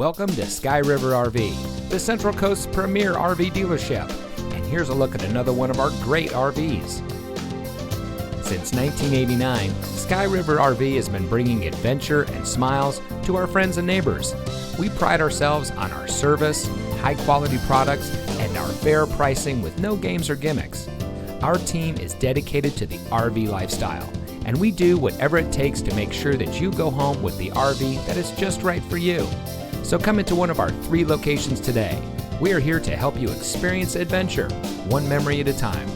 Welcome to Sky River RV, the Central Coast's premier RV dealership. And here's a look at another one of our great RVs. Since 1989, Sky River RV has been bringing adventure and smiles to our friends and neighbors. We pride ourselves on our service, high-quality products, and our fair pricing with no games or gimmicks. Our team is dedicated to the RV lifestyle, and we do whatever it takes to make sure that you go home with the RV that is just right for you. So come into one of our 3 locations today. We are here to help you experience adventure, one memory at a time.